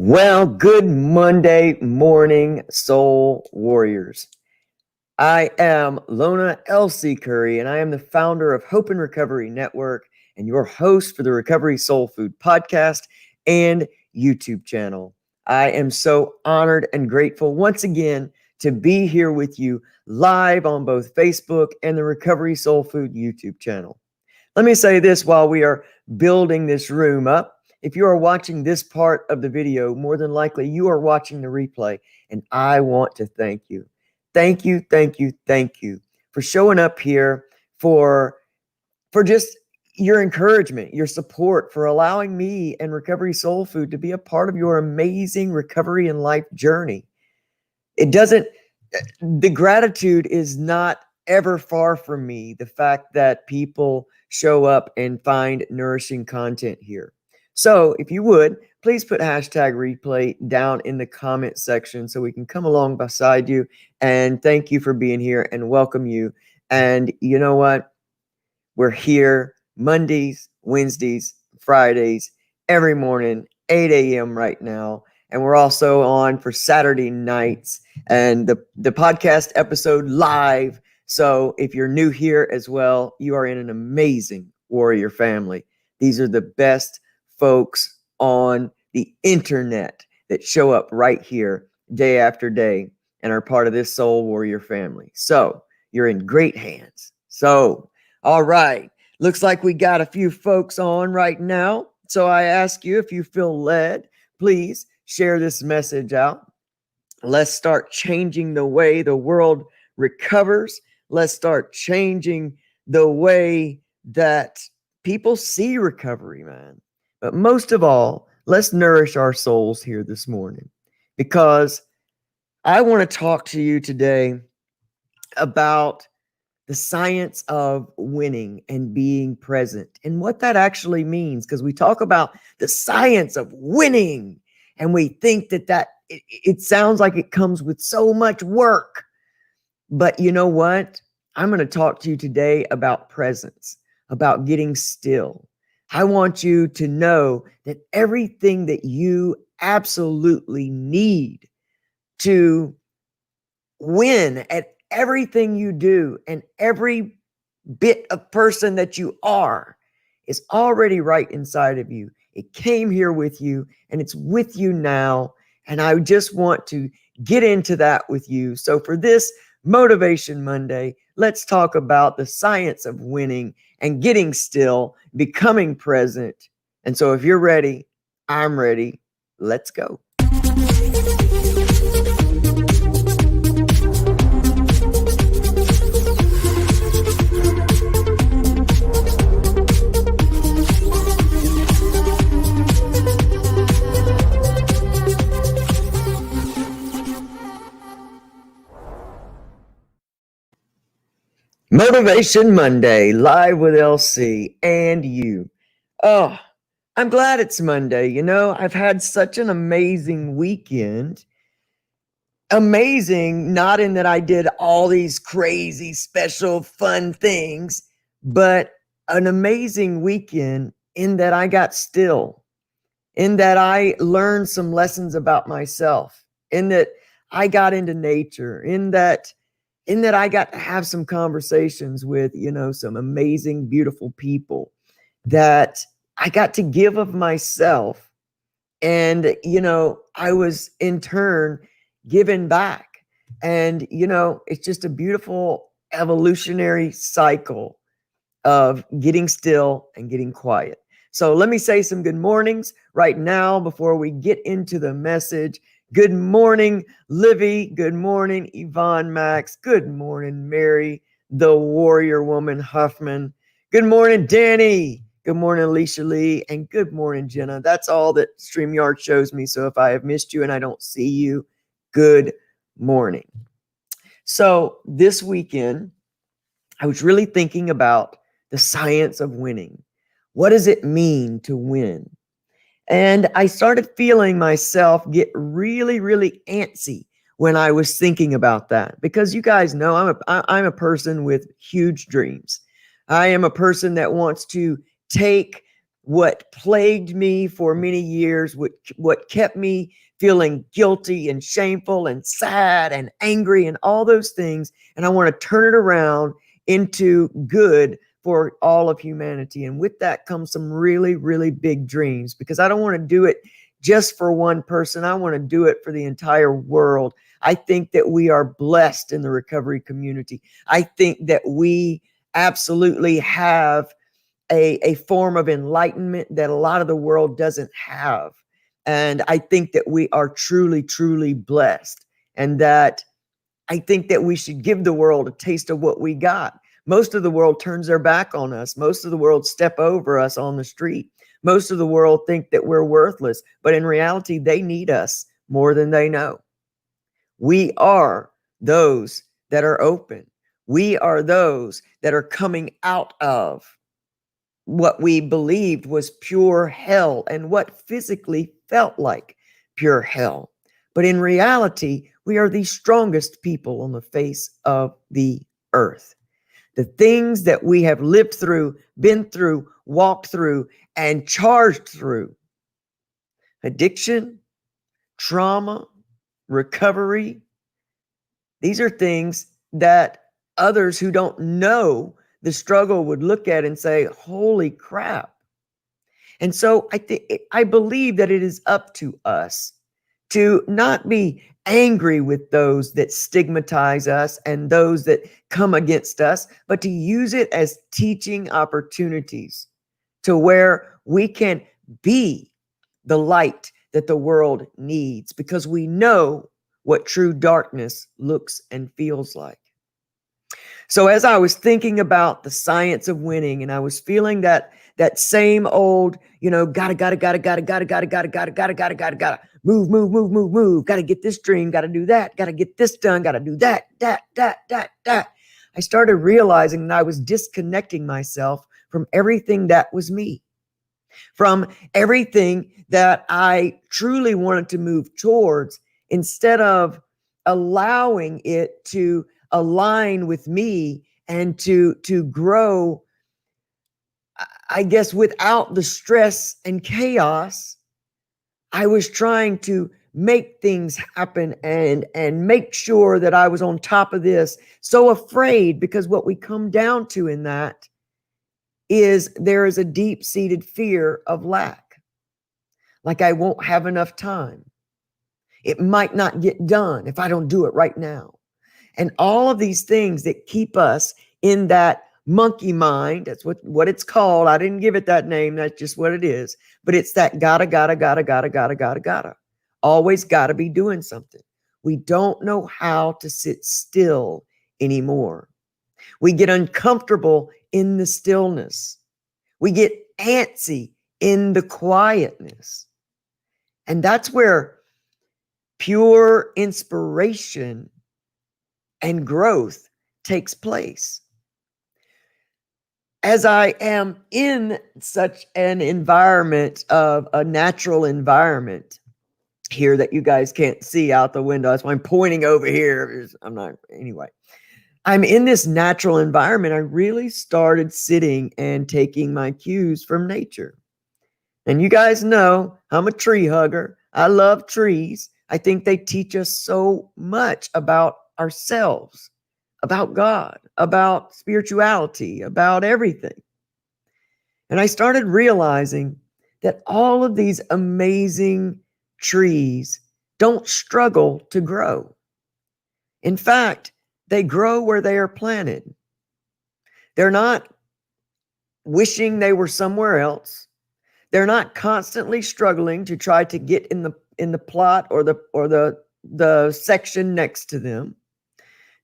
Well, good Monday morning, Soul Warriors. I am Lona Elsie Curry, and I am the founder of Hope and Recovery Network and your host for the Recovery Soul Food podcast and YouTube channel. I am so honored and grateful once again to be here with you live on both Facebook and the Recovery Soul Food YouTube channel. Let me say this while we are building this room up. If you are watching this part of the video, more than likely you are watching the replay, and I want to thank you. Thank you for showing up here, for just your encouragement, your support, for allowing me and Recovery Soul Food to be a part of your amazing recovery and life journey. The gratitude is not ever far from me, the fact that people show up and find nourishing content here. So if you would, please put hashtag replay down in the comment section so we can come along beside you and thank you for being here and welcome you. And you know what? We're here Mondays, Wednesdays, Fridays, every morning, 8 a.m. right now. And we're also on for Saturday nights and the podcast episode live. So if you're new here as well, you are in an amazing warrior family. These are the best folks on the internet that show up right here day after day and are part of this soul warrior family. So you're in great hands. So, all right. Looks like we got a few folks on right now. So I ask you, if you feel led, please share this message out. Let's start changing the way the world recovers. Let's start changing the way that people see recovery, man. But most of all, let's nourish our souls here this morning, because I want to talk to you today about the science of winning and being present and what that actually means. Because we talk about the science of winning and we think that it sounds like it comes with so much work. But you know what? I'm going to talk to you today about presence, about getting still. I want you to know that everything that you absolutely need to win at everything you do and every bit of person that you are is already right inside of you. It came here with you and it's with you now. And I just want to get into that with you. So for this Motivation Monday, let's talk about the science of winning and getting still, becoming present. And so if you're ready, I'm ready. Let's go. Motivation Monday, live with LC and you. Oh, I'm glad it's Monday. You know, I've had such an amazing weekend. Amazing, not in that I did all these crazy, special, fun things, but an amazing weekend in that I got still, in that I learned some lessons about myself, in that I got into nature, in that I got to have some conversations with, some amazing, beautiful people, that I got to give of myself. And, I was in turn given back. And, it's just a beautiful evolutionary cycle of getting still and getting quiet. So let me say some good mornings right now before we get into the message. Good morning, Livy. Good morning, Yvonne Max. Good morning, Mary, the warrior woman Huffman. Good morning, Danny. Good morning, Alicia Lee. And good morning, Jenna. That's all that StreamYard shows me. So if I have missed you and I don't see you, good morning. So this weekend, I was really thinking about the science of winning. What does it mean to win? And I started feeling myself get really, really antsy when I was thinking about that, because you guys know I'm a person with huge dreams. I am a person that wants to take what plagued me for many years, what kept me feeling guilty and shameful and sad and angry and all those things. And I want to turn it around into good for all of humanity. And with that comes some really, really big dreams, because I don't want to do it just for one person. I want to do it for the entire world. I think that we are blessed in the recovery community. I think that we absolutely have a form of enlightenment that a lot of the world doesn't have. And I think that we are truly, truly blessed. And that I think that we should give the world a taste of what we got. Most of the world turns their back on us. Most of the world step over us on the street. Most of the world think that we're worthless. But in reality, they need us more than they know. We are those that are open. We are those that are coming out of what we believed was pure hell and what physically felt like pure hell. But in reality, we are the strongest people on the face of the earth. The things that we have lived through, been through, walked through, and charged through: addiction, trauma, recovery. These are things that others who don't know the struggle would look at and say, holy crap. And so I believe that it is up to us to not be angry with those that stigmatize us and those that come against us, but to use it as teaching opportunities to where we can be the light that the world needs, because we know what true darkness looks and feels like. So as I was thinking about the science of winning, and I was feeling that same old, gotta, move, gotta get this dream, gotta do that, gotta get this done, gotta do that. I started realizing that I was disconnecting myself from everything that was me, from everything that I truly wanted to move towards, instead of allowing it to align with me and to grow, I guess, without the stress and chaos. I was trying to make things happen and make sure that I was on top of this. So afraid, because what we come down to in that is there is a deep-seated fear of lack. Like I won't have enough time. It might not get done if I don't do it right now. And all of these things that keep us in that monkey mind. That's what it's called. I didn't give it that name. That's just what it is. But it's that gotta. Always gotta be doing something. We don't know how to sit still anymore. We get uncomfortable in the stillness. We get antsy in the quietness. And that's where pure inspiration and growth takes place. As I am in such an environment, of a natural environment here that you guys can't see out the window. That's why I'm pointing over here. Anyway. I'm in this natural environment. I really started sitting and taking my cues from nature. And you guys know I'm a tree hugger. I love trees. I think they teach us so much about ourselves, about God, about spirituality, about everything. And I started realizing that all of these amazing trees don't struggle to grow. In fact, they grow where they are planted. They're not wishing they were somewhere else. They're not constantly struggling to try to get in the plot or the section next to them.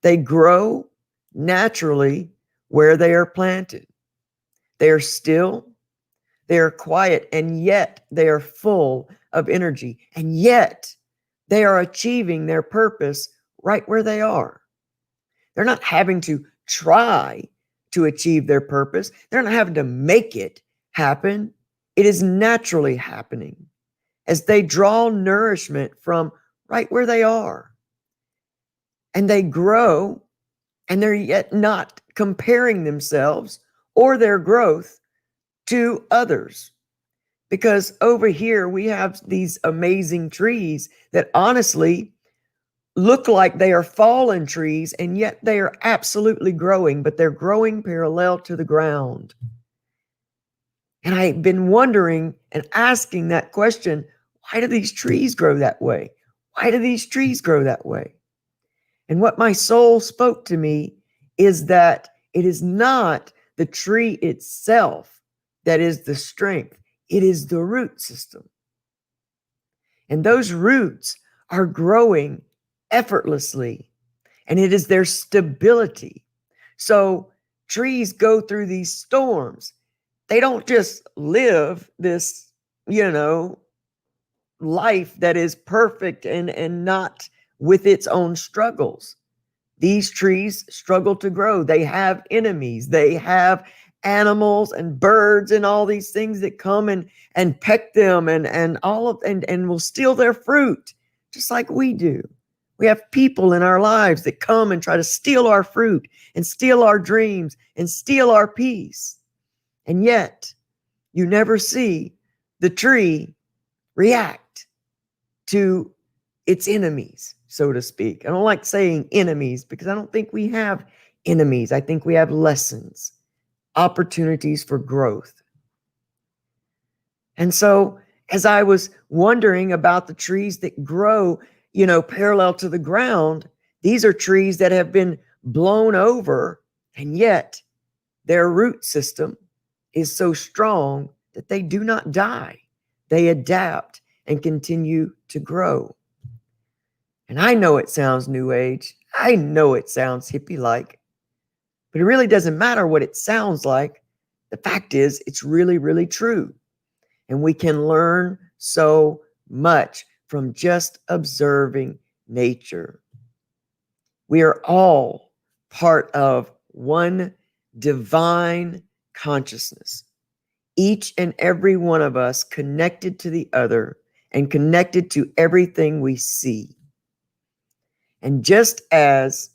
They grow naturally where they are planted. They are still, they are quiet, and yet they are full of energy. And yet they are achieving their purpose right where they are. They're not having to try to achieve their purpose. They're not having to make it happen. It is naturally happening as they draw nourishment from right where they are. And they grow, and they're yet not comparing themselves or their growth to others. Because over here we have these amazing trees that honestly look like they are fallen trees, and yet they are absolutely growing, but they're growing parallel to the ground. And I've been wondering and asking that question, why do these trees grow that way? Why do these trees grow that way? And what my soul spoke to me is that it is not the tree itself that is the strength, it is the root system. And those roots are growing effortlessly, and it is their stability. So trees go through these storms. They don't just live this, life that is perfect and not with its own struggles. These trees struggle to grow. They have enemies. They have animals and birds and all these things that come and peck them and will steal their fruit, just like we do. We have people in our lives that come and try to steal our fruit and steal our dreams and steal our peace. And yet, you never see the tree react to its enemies, so to speak. I don't like saying enemies because I don't think we have enemies. I think we have lessons, opportunities for growth. And so, as I was wondering about the trees that grow, parallel to the ground, these are trees that have been blown over, and yet their root system is so strong that they do not die. They adapt and continue to grow. And I know it sounds new age. I know it sounds hippie-like, but it really doesn't matter what it sounds like. The fact is, it's really, really true. And we can learn so much from just observing nature. We are all part of one divine consciousness. Each and every one of us connected to the other and connected to everything we see. And just as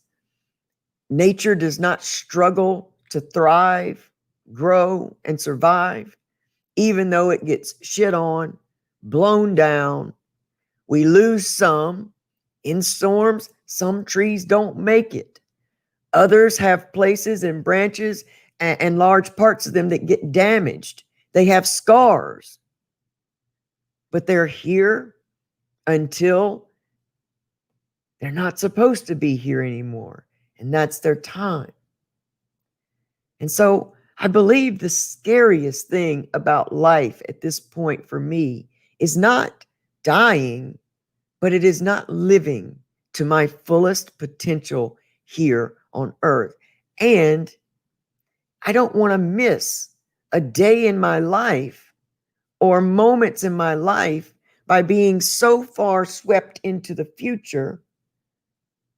nature does not struggle to thrive, grow, and survive, even though it gets shit on, blown down, we lose some. In storms, some trees don't make it. Others have places and branches and large parts of them that get damaged. They have scars, but they're here until they're not supposed to be here anymore. And that's their time. And so I believe the scariest thing about life at this point for me is not dying, but it is not living to my fullest potential here on earth. And I don't want to miss a day in my life or moments in my life by being so far swept into the future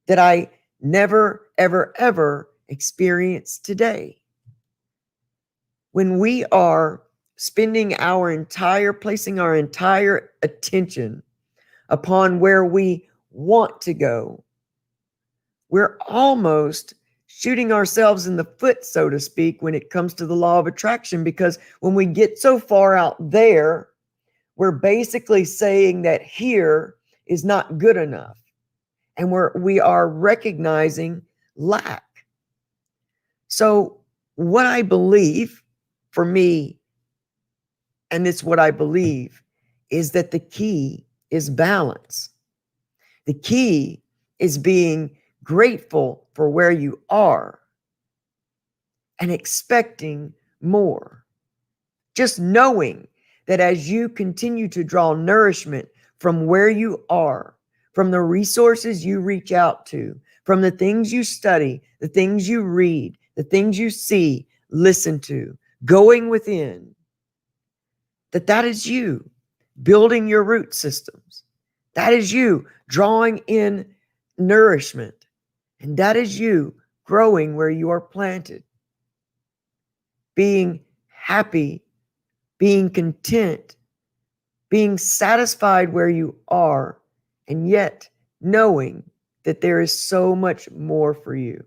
that I never, ever, ever experience today. When we are placing our entire attention upon where we want to go, we're almost shooting ourselves in the foot, so to speak, when it comes to the law of attraction, because when we get so far out there, we're basically saying that here is not good enough. And we are recognizing lack. So what I believe for me, and it's what I believe, is that the key is balance. The key is being grateful for where you are and expecting more. Just knowing that as you continue to draw nourishment from where you are, from the resources you reach out to, from the things you study, the things you read, the things you see, listen to, going within, that is you building your root systems. That is you drawing in nourishment. And that is you growing where you are planted. Being happy, being content, being satisfied where you are, and yet knowing that there is so much more for you.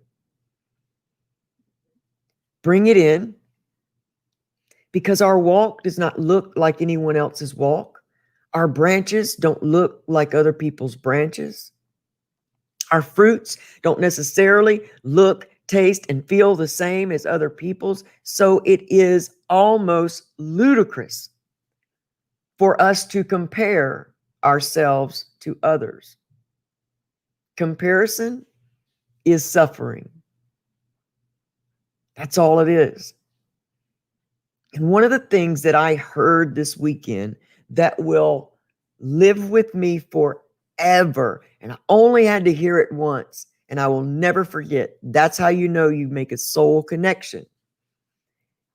Bring it in. because our walk does not look like anyone else's walk. Our branches don't look like other people's branches. Our fruits don't necessarily look, taste, and feel the same as other people's. So it is almost ludicrous for us to compare ourselves to others. Comparison is suffering. That's all it is. And one of the things that I heard this weekend that will live with me forever, and I only had to hear it once, and I will never forget. That's how you know you make a soul connection.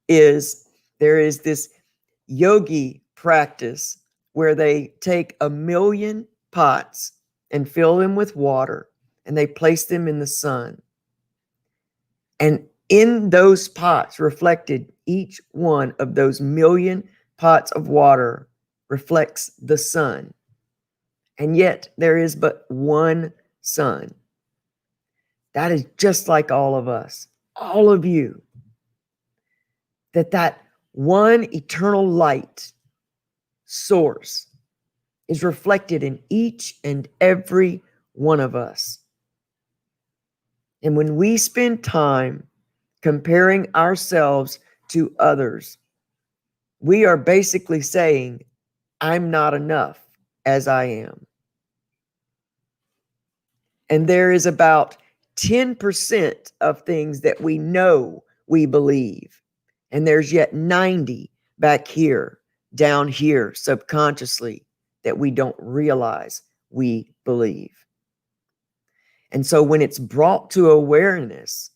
Is there is this yogi practice where they take 1,000,000 pots and fill them with water, and they place them in the sun. And in those pots, reflected, each one of those 1,000,000 pots of water reflects the sun. And yet there is but one sun. That is just like all of us, all of you. That one eternal light source is reflected in each and every one of us. And when we spend time comparing ourselves to others, we are basically saying, I'm not enough as I am. And there is about 10% of things that we know we believe. And there's yet 90 back here, down here, subconsciously, that we don't realize we believe. And so when it's brought to awareness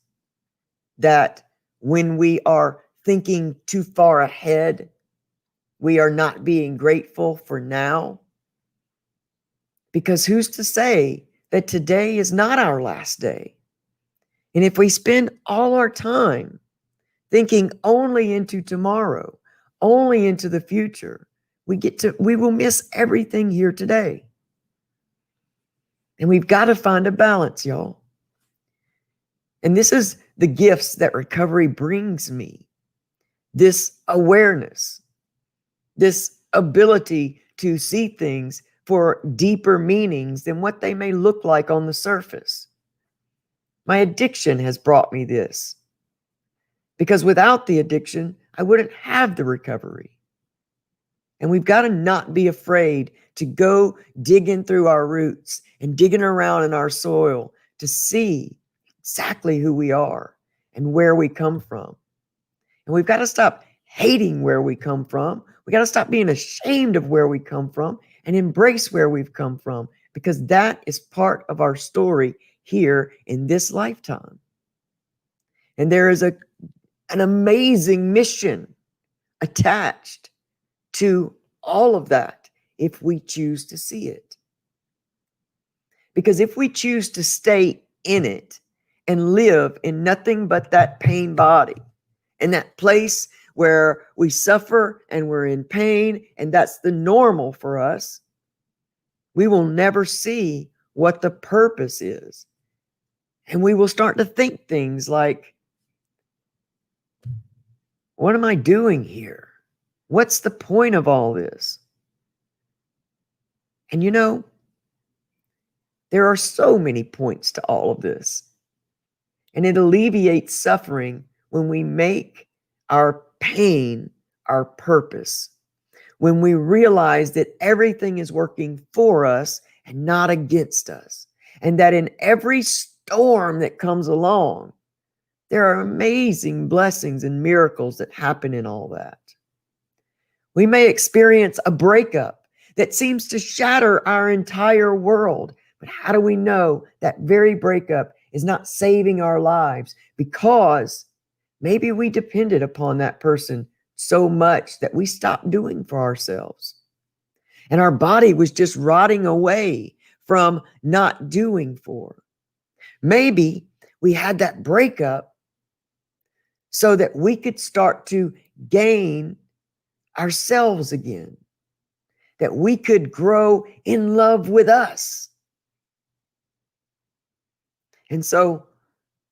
that when we are thinking too far ahead, we are not being grateful for now. Because who's to say that today is not our last day? And if we spend all our time thinking only into tomorrow, only into the future, we will miss everything here today. And we've got to find a balance, y'all. And this is the gifts that recovery brings me. This awareness, this ability to see things for deeper meanings than what they may look like on the surface. My addiction has brought me this. Because without the addiction, I wouldn't have the recovery. And we've got to not be afraid to go digging through our roots and digging around in our soil to see exactly who we are and where we come from. And we've got to stop hating where we come from. We got to stop being ashamed of where we come from and embrace where we've come from, because that is part of our story here in this lifetime. And there is an amazing mission attached to all of that if we choose to see it. Because if we choose to stay in it and live in nothing but that pain body, and that place where we suffer and we're in pain, and that's the normal for us, we will never see what the purpose is. And we will start to think things like, what am I doing here? What's the point of all this? And you know, there are so many points to all of this. And it alleviates suffering when we make our pain our purpose. When we realize that everything is working for us and not against us. And that in every storm that comes along, there are amazing blessings and miracles that happen in all that. We may experience a breakup that seems to shatter our entire world. But how do we know that very breakup is not saving our lives? Because maybe we depended upon that person so much that we stopped doing for ourselves. And our body was just rotting away from not doing for. Maybe we had that breakup so that we could start to gain ourselves again, that we could grow in love with us. And so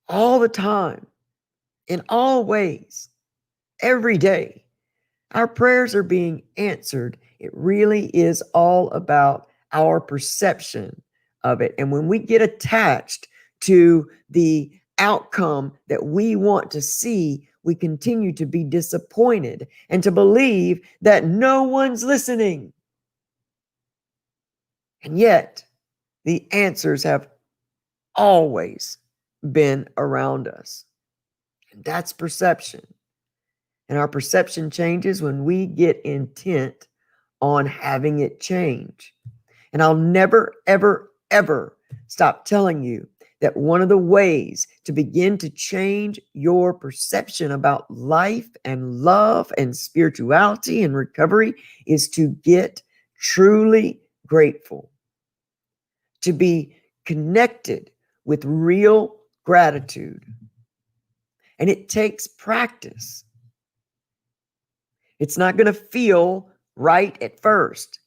all the time, in all ways, every day, Our prayers are being answered. It really is all about our perception of it. And when we get attached to the outcome that we want to see, we continue to be disappointed and to believe that no one's listening. And yet, the answers have always been around us. And that's perception. And our perception changes when we get intent on having it change. And I'll never, ever, ever stop telling you that one of the ways to begin to change your perception about life and love and spirituality and recovery is to get truly grateful, to be connected with real gratitude. And it takes practice. It's not going to feel right at first.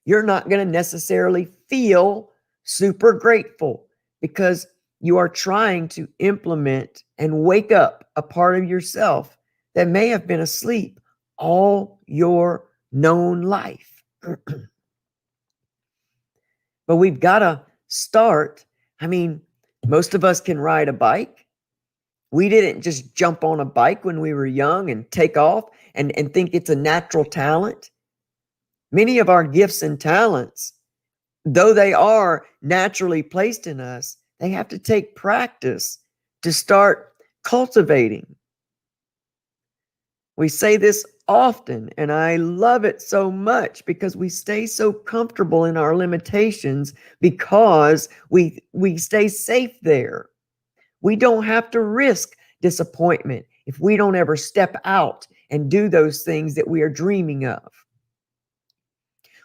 You're not going to necessarily feel super grateful because you are trying to implement and wake up a part of yourself that may have been asleep all your known life. But we've got to start. I mean, most of us can ride a bike. We didn't just jump on a bike when we were young and take off and think it's a natural talent. Many of our gifts and talents, though they are naturally placed in us, they have to take practice to start cultivating. We say this often, and I love it so much because we stay so comfortable in our limitations because we stay safe there. We don't have to risk disappointment if we don't ever step out and do those things that we are dreaming of.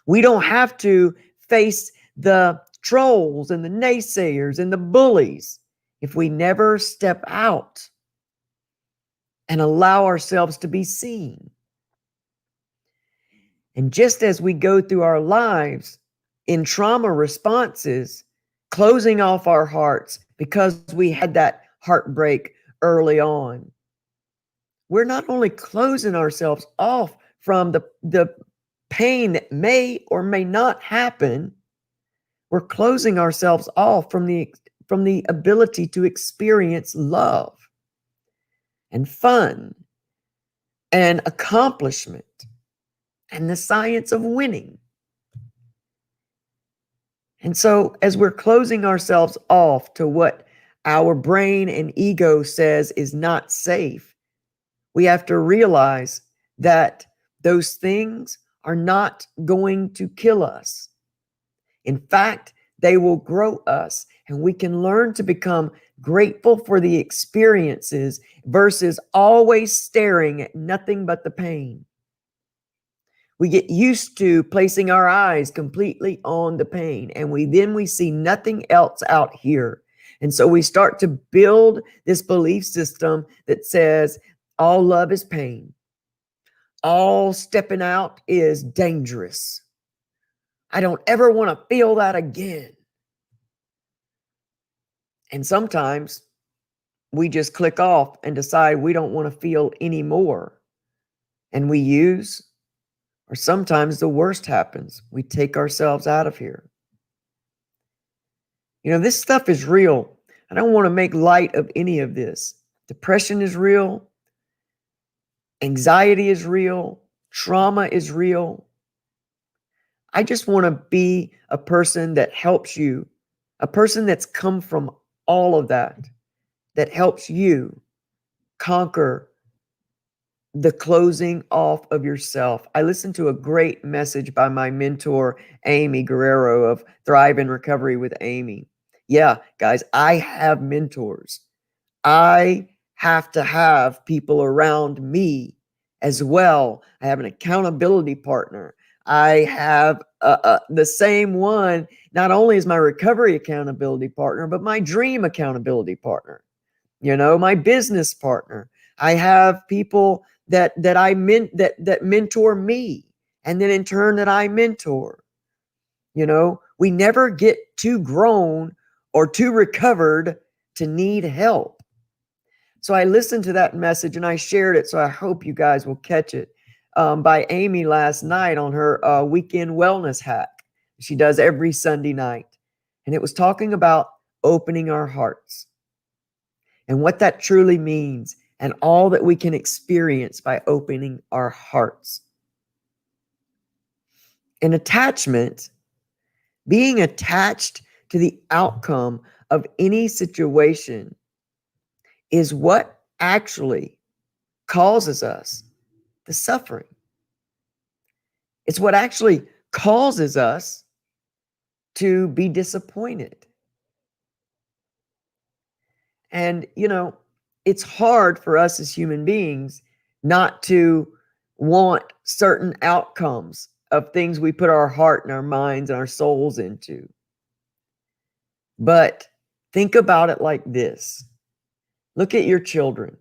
We don't have to face the trolls and the naysayers and the bullies if we never step out and allow ourselves to be seen. And just as we go through our lives in trauma responses, closing off our hearts because we had that heartbreak early on, we're not only closing ourselves off from the pain that may or may not happen, we're closing ourselves off from the ability to experience love and fun and accomplishment and the science of winning. And so as we're closing ourselves off to what our brain and ego says is not safe, we have to realize that those things are not going to kill us. In fact, they will grow us, and we can learn to become grateful for the experiences versus always staring at nothing but the pain. We get used to placing our eyes completely on the pain, and we see nothing else out here. And so we start to build this belief system that says all love is pain. All stepping out is dangerous. I don't ever want to feel that again. And sometimes we just click off and decide we don't want to feel anymore. And we use, or sometimes the worst happens. We take ourselves out of here. You know, this stuff is real. I don't want to make light of any of this. Depression is real. Anxiety is real. Trauma is real. I just want to be a person that helps you, a person that's come from all of that helps you conquer the closing off of yourself. I listened to a great message by my mentor, Amy Guerrero of Thrive in Recovery with Amy. Yeah, guys, I have mentors. I have to have people around me as well. I have an accountability partner. I have the same one, not only as my recovery accountability partner, but my dream accountability partner, my business partner. I have people that mentor me, and then in turn that I mentor. We never get too grown or too recovered to need help. So I listened to that message and I shared it. So I hope you guys will catch it. by Amy last night on her weekend wellness hack she does every Sunday night. And it was talking about opening our hearts and what that truly means and all that we can experience by opening our hearts. An attachment, being attached to the outcome of any situation, is what actually causes us the suffering. It's what actually causes us to be disappointed. And, it's hard for us as human beings not to want certain outcomes of things we put our heart and our minds and our souls into. But think about it like this. Look at your children.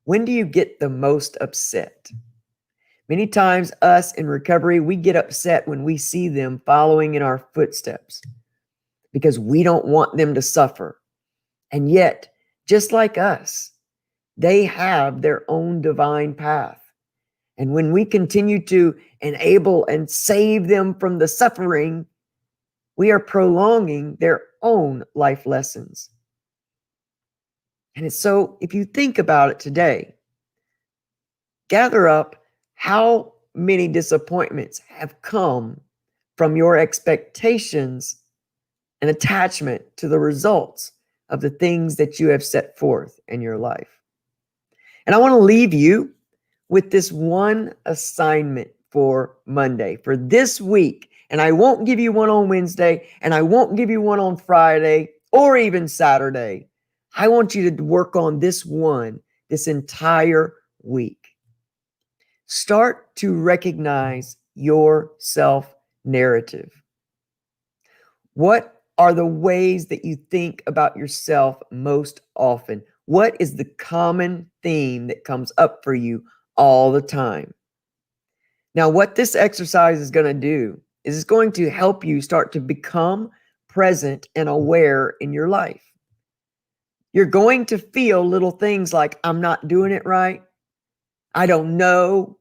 When do you get the most upset? Many times, us in recovery, we get upset when we see them following in our footsteps because we don't want them to suffer. And yet, just like us, they have their own divine path. And when we continue to enable and save them from the suffering, we are prolonging their own life lessons. And it's so, if you think about it today, gather up how many disappointments have come from your expectations and attachment to the results of the things that you have set forth in your life. And I want to leave you with this one assignment for Monday, for this week. And I won't give you one on Wednesday, and I won't give you one on Friday or even Saturday. I want you to work on this one this entire week. Start to recognize your self-narrative. What are the ways that you think about yourself most often? What is the common theme that comes up for you all the time? Now, what this exercise is going to do is it's going to help you start to become present and aware in your life. You're going to feel little things like, I'm not doing it right. I don't know.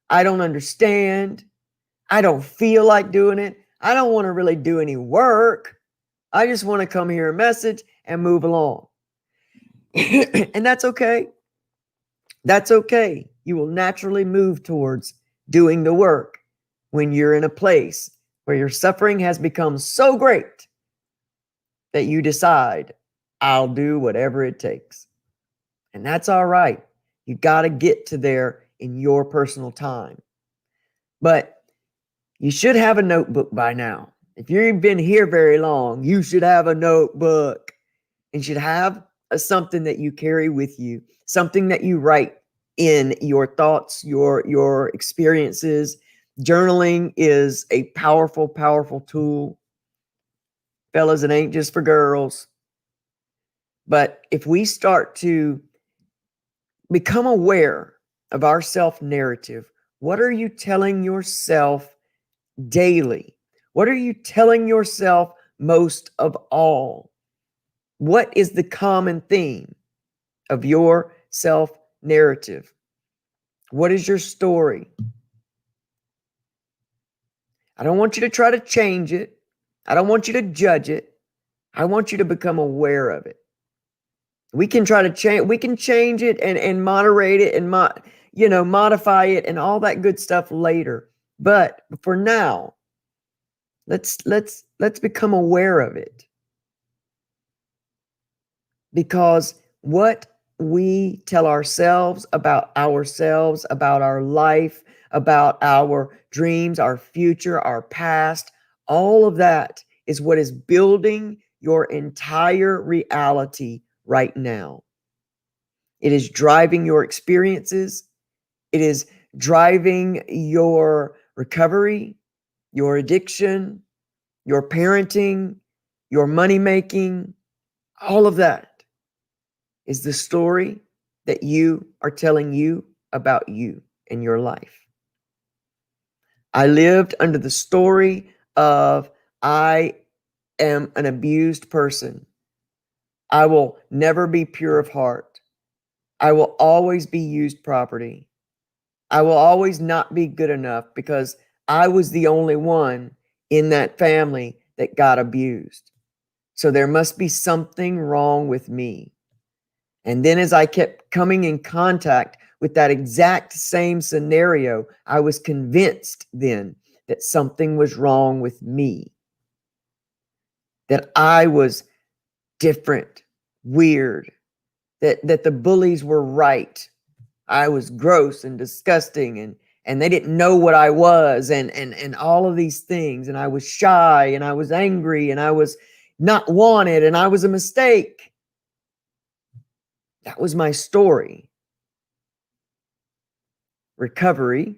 I don't understand. I don't feel like doing it. I don't want to really do any work. I just want to come hear a message and move along. And that's okay. That's okay. You will naturally move towards doing the work when you're in a place where your suffering has become so great that you decide, I'll do whatever it takes. And that's all right. You got to get to there in your personal time. But you should have a notebook by now. If you've been here very long, you should have a notebook and should have something that you carry with you, something that you write in your thoughts, your experiences. Journaling is a powerful, powerful tool. Fellas, it ain't just for girls. But if we start to become aware of our self-narrative, what are you telling yourself daily? What are you telling yourself most of all? What is the common theme of your self-narrative? What is your story? I don't want you to try to change it. I don't want you to judge it. I want you to become aware of it. We can try to change, we can change it and moderate it and modify it and all that good stuff later. But for now, let's become aware of it. Because what we tell ourselves, about our life, about our dreams, our future, our past, all of that is what is building your entire reality right now. It is driving your experiences. It is driving your recovery, your addiction, your parenting, your money making, all of that is the story that you are telling you about you and your life. I lived under the story of I am an abused person. I will never be pure of heart. I will always be used property. I will always not be good enough because I was the only one in that family that got abused. So there must be something wrong with me. And then as I kept coming in contact with that exact same scenario, I was convinced then that something was wrong with me, that I was different, weird, that the bullies were right. I was gross and disgusting, and they didn't know what I was, and all of these things. And I was shy, and I was angry, and I was not wanted, and I was a mistake. That was my story. Recovery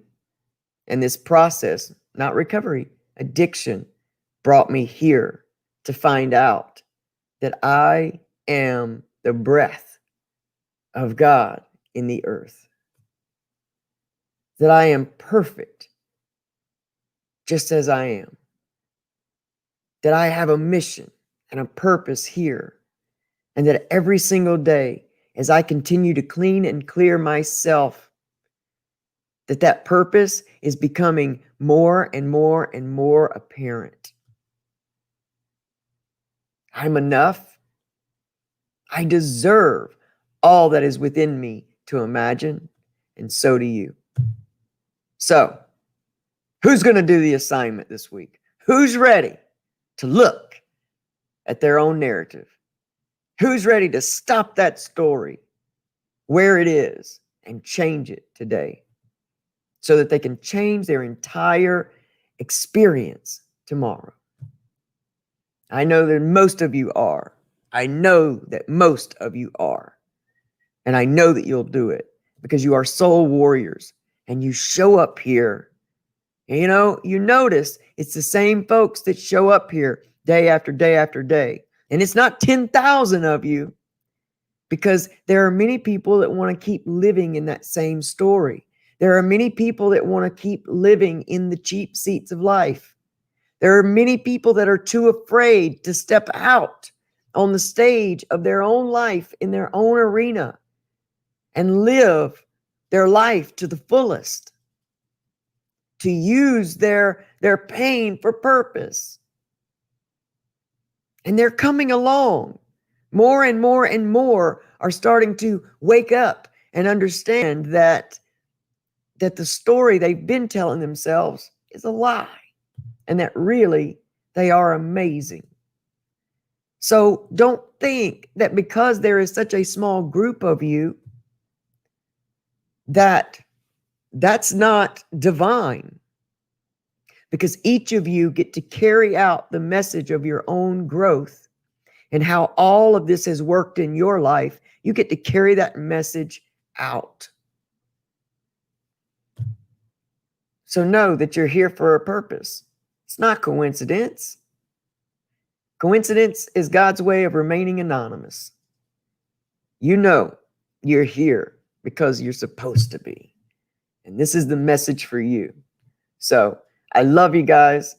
and this process, not recovery, addiction, brought me here to find out that I am the breath of God in the earth, that I am perfect just as I am, that I have a mission and a purpose here, and that every single day as I continue to clean and clear myself, that purpose is becoming more and more and more apparent. I'm enough. I deserve all that is within me to imagine, and so do you. So, who's going to do the assignment this week? Who's ready to look at their own narrative? Who's ready to stop that story where it is and change it today so that they can change their entire experience tomorrow? I know that most of you are. I know that most of you are. And I know that you'll do it because you are soul warriors and you show up here. And you notice it's the same folks that show up here day after day after day. And it's not 10,000 of you, because there are many people that want to keep living in that same story. There are many people that want to keep living in the cheap seats of life. There are many people that are too afraid to step out on the stage of their own life in their own arena and live their life to the fullest, to use their pain for purpose. And they're coming along. More and more and more are starting to wake up and understand that the story they've been telling themselves is a lie, and that really they are amazing. So don't think that because there is such a small group of you that's not divine, because each of you get to carry out the message of your own growth and how all of this has worked in your life. You get to carry that message out. So know that you're here for a purpose. It's not coincidence. Coincidence is God's way of remaining anonymous. You know you're here because you're supposed to be. And this is the message for you. So I love you guys.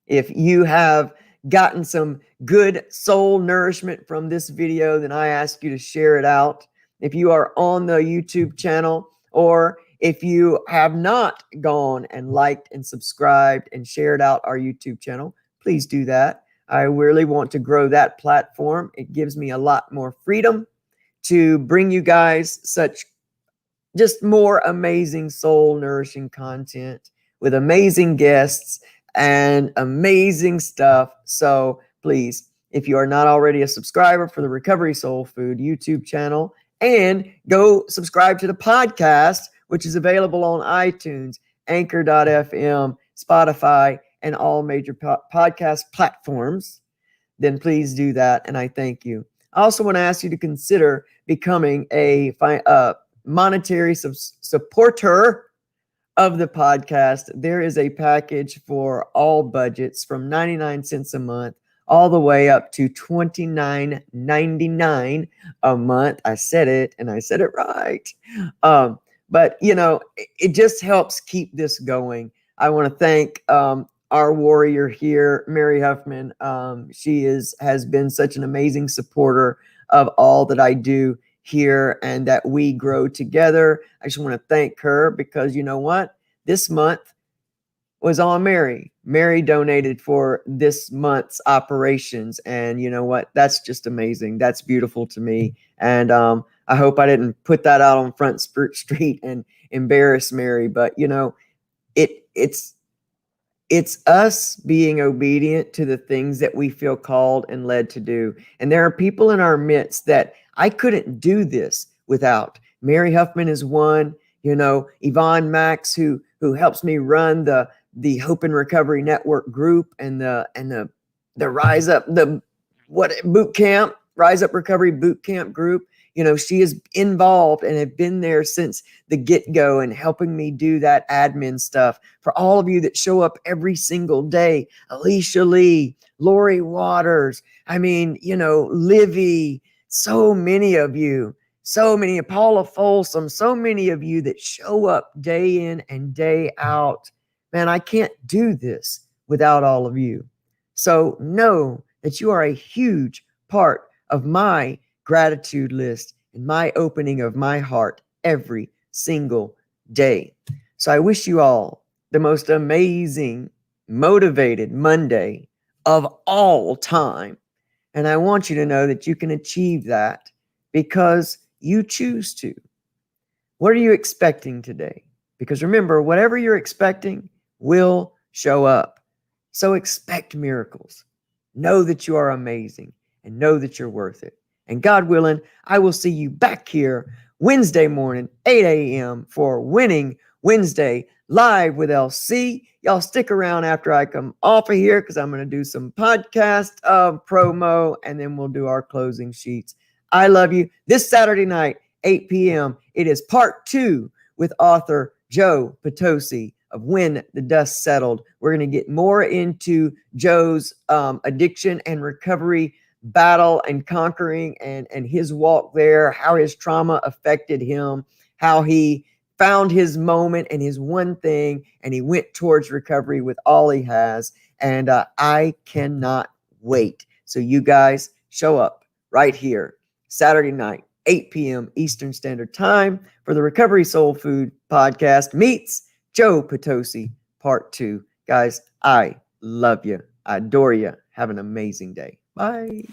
If you have gotten some good soul nourishment from this video, then I ask you to share it out. If you are on the YouTube channel, or if you have not gone and liked and subscribed and shared out our YouTube channel, please do that. I really want to grow that platform. It gives me a lot more freedom to bring you guys such just more amazing soul nourishing content with amazing guests and amazing stuff. So please, if you are not already a subscriber for the Recovery Soul Food YouTube channel, and go subscribe to the podcast, which is available on iTunes, Anchor.fm, Spotify, and all major podcast platforms, then please do that. And I thank you. I also want to ask you to consider becoming a monetary supporter of the podcast. There is a package for all budgets from 99 cents a month all the way up to $29.99 a month. I said it, and I said it right. But it just helps keep this going. I want to thank our warrior here, Mary Huffman. She has been such an amazing supporter of all that I do here and that we grow together. I just want to thank her because you know what? This month was on Mary. Mary donated for this month's operations. And you know what? That's just amazing. That's beautiful to me. And I hope I didn't put that out on Front Street and embarrass Mary. But you know, it's us being obedient to the things that we feel called and led to do. And there are people in our midst that I couldn't do this without. Mary Huffman is one, you know, Yvonne Max, who helps me run the Hope and Recovery Network group and the Rise Up, the what boot camp, Rise Up Recovery boot camp group. You know, she is involved and have been there since the get-go and helping me do that admin stuff. For all of you that show up every single day, Alicia Lee, Lori Waters, I mean, you know, Livy, so many of you, so many, Paula Folsom, so many of you that show up day in and day out. Man, I can't do this without all of you. So know that you are a huge part of my gratitude list and my opening of my heart every single day. So I wish you all the most amazing, motivated Monday of all time. And I want you to know that you can achieve that because you choose to. What are you expecting today? Because remember, whatever you're expecting will show up. So expect miracles. Know that you are amazing and know that you're worth it. And God willing, I will see you back here Wednesday morning, 8 a.m. for Winning Wednesday live with LC. Y'all stick around after I come off of here because I'm going to do some podcast promo and then we'll do our closing sheets. I love you. This Saturday night, 8 p.m., it is part 2 with author Joe Potosi of When the Dust Settled. We're going to get more into Joe's addiction and recovery battle and conquering and his walk there, how his trauma affected him, how he found his moment and his one thing, and he went towards recovery with all he has. And I cannot wait. So you guys show up right here Saturday night, 8 p.m. Eastern Standard Time for the Recovery Soul Food Podcast meets Joe Potosi Part 2. Guys, I love you. I adore you. Have an amazing day. Bye.